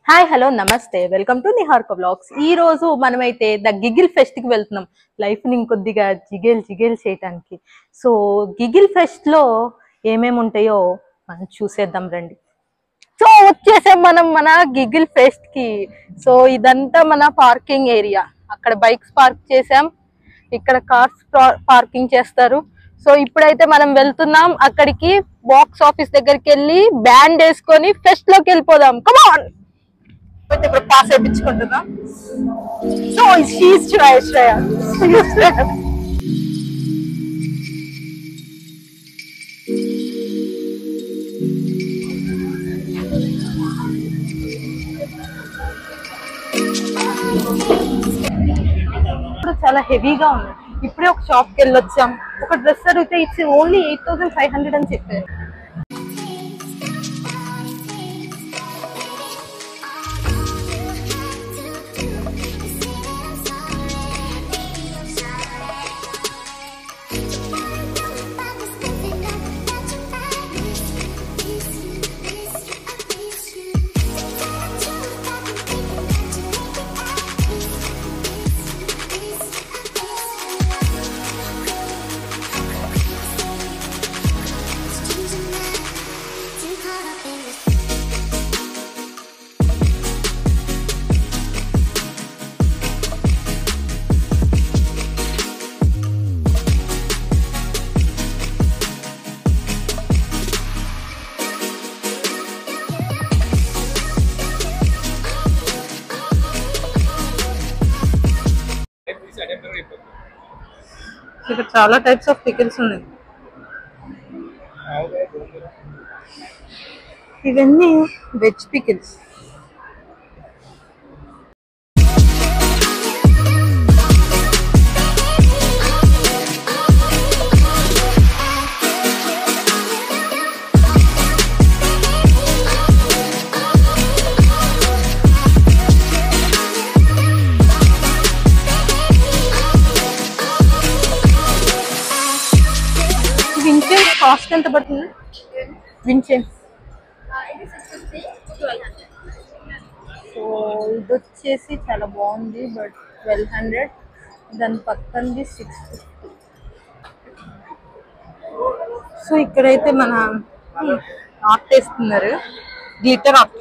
Hi hello నమస్తే welcome to Niharika blogs. ఈ రోజు మనమైతే ద గిగిల్ ఫెస్ట్ కి వెళ్తున్నాం. లైఫ్ ని ఇంకొద్దిగా జిగేల్ చేయడానికి. సో గిగిల్ ఫెస్ట్ లో ఏమేమి ఉంటాయో మనం చూసేద్దాం రండి. సో వచ్చేసాం మనం మన గిగిల్ ఫెస్ట్ కి. సో ఇదంతా మన పార్కింగ్ ఏరియా. అక్కడ బైక్స్ పార్క్ చేసాం, ఇక్కడ కార్స్ పార్కింగ్ చేస్తారు. సో ఇప్పుడైతే మనం వెళ్తున్నాం అక్కడికి. బాక్స్ ఆఫీస్ దగ్గరికి వెళ్ళి బ్యాండ్ వేసుకొని ఫెస్ట్ లోకి వెళ్ళిపోదాం. కమాన్. ఇప్పుడు పాస్ వేయించుకుంటున్నా. సో శ్రేయ. ఇప్పుడు చాలా హెవీగా ఉంది. ఇప్పుడే ఒక షాప్ కి వెళ్ళొచ్చాం. ఒక డ్రెస్ అడిగితే ఇట్స్ ఓన్లీ 8500 అని చెప్పారు. ఇక్కడ చాలా టైప్స్ ఆఫ్ పికిల్స్ ఉన్నాయి. ఇవన్నీ వెజ్ పికిల్స్. విన్సెన్స్ కాస్ట్ ఎంత పడుతుంది? విన్సెన్స్ సో ఇది వచ్చేసి చాలా బాగుంది, బట్ 1200. దాని పక్కనది 650. సో ఇక్కడైతే మన ఆర్ట్ వేస్తున్నారు, గ్లిటర్ ఆర్ట్.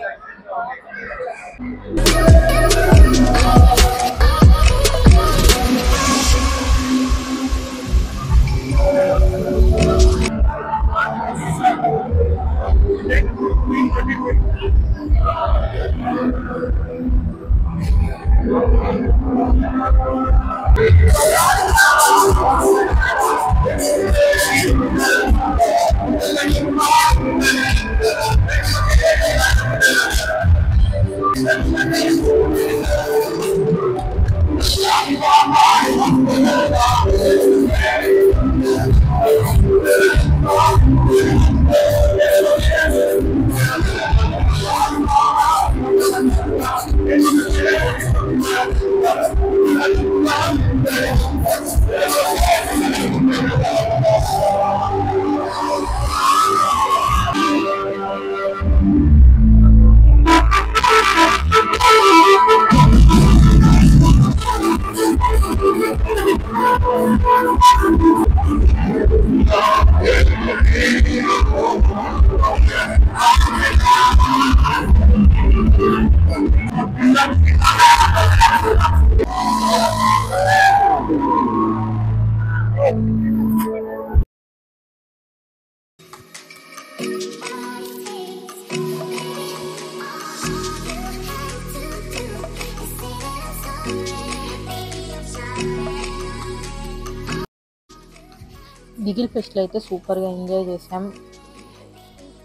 గిగిల్ ఫెస్ట్లో అయితే సూపర్గా ఎంజాయ్ చేసాం.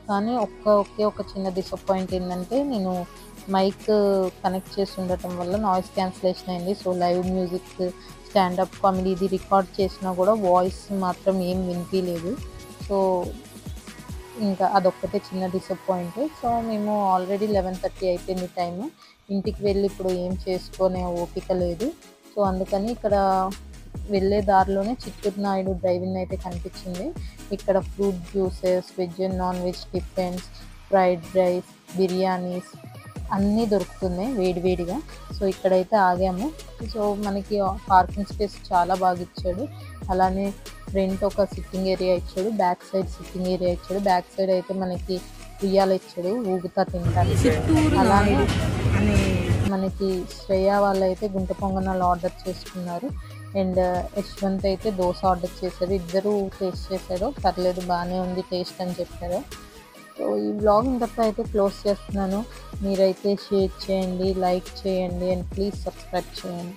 కానీ ఒకే ఒక చిన్న డిసప్పాయింట్ ఏంటంటే, నేను మైక్ కనెక్ట్ చేసి ఉండటం వల్ల నాయిస్ క్యాన్సిలేషన్ అయింది. So live music, standup comedy ఇది రికార్డ్ చేసినా కూడా వాయిస్ మాత్రం ఏం వినిపించలేదు. సో ఇంకా అదొక్కటే చిన్న డిసప్పాయింట్. సో మేము ఆల్రెడీ 11:30 అయిపోయింది టైము. ఇంటికి వెళ్ళి ఇప్పుడు ఏం చేసుకునే ఓపిక లేదు. సో అందుకని ఇక్కడ వెళ్ళే దారిలోనే చిత్తూరు నాయుడు డ్రైవింగ్ అయితే కనిపించింది. ఇక్కడ fruit juices, veg and non veg tiffins, fried rice, biryanis, అన్నీ దొరుకుతున్నాయి వేడివేడిగా. సో ఇక్కడైతే ఆగాము. సో మనకి పార్కింగ్ స్పేస్ చాలా బాగా ఇచ్చాడు. అలానే ఫ్రంట్ ఒక సిట్టింగ్ ఏరియా ఇచ్చాడు, బ్యాక్ సైడ్ సిట్టింగ్ ఏరియా ఇచ్చాడు. బ్యాక్ సైడ్ అయితే మనకి ఉయ్యాల ఇచ్చాడు ఊగుతా తినడానికి. అలానే మనకి శ్రేయ వాళ్ళు అయితే గుంట పొంగనాలు ఆర్డర్ చేసుకున్నారు. అండ్ యశ్వంత్ అయితే దోశ ఆర్డర్ చేశారు. ఇద్దరు టేస్ట్ చేశారు, పర్లేదు బాగానే ఉంది టేస్ట్ అని చెప్పారు. సో ఈ బ్లాగ్ ఇంతటితో అయితే క్లోజ్ చేస్తున్నాను. మీరైతే షేర్ చేయండి, లైక్ చేయండి అండ్ ప్లీజ్ సబ్స్క్రైబ్ చేయండి.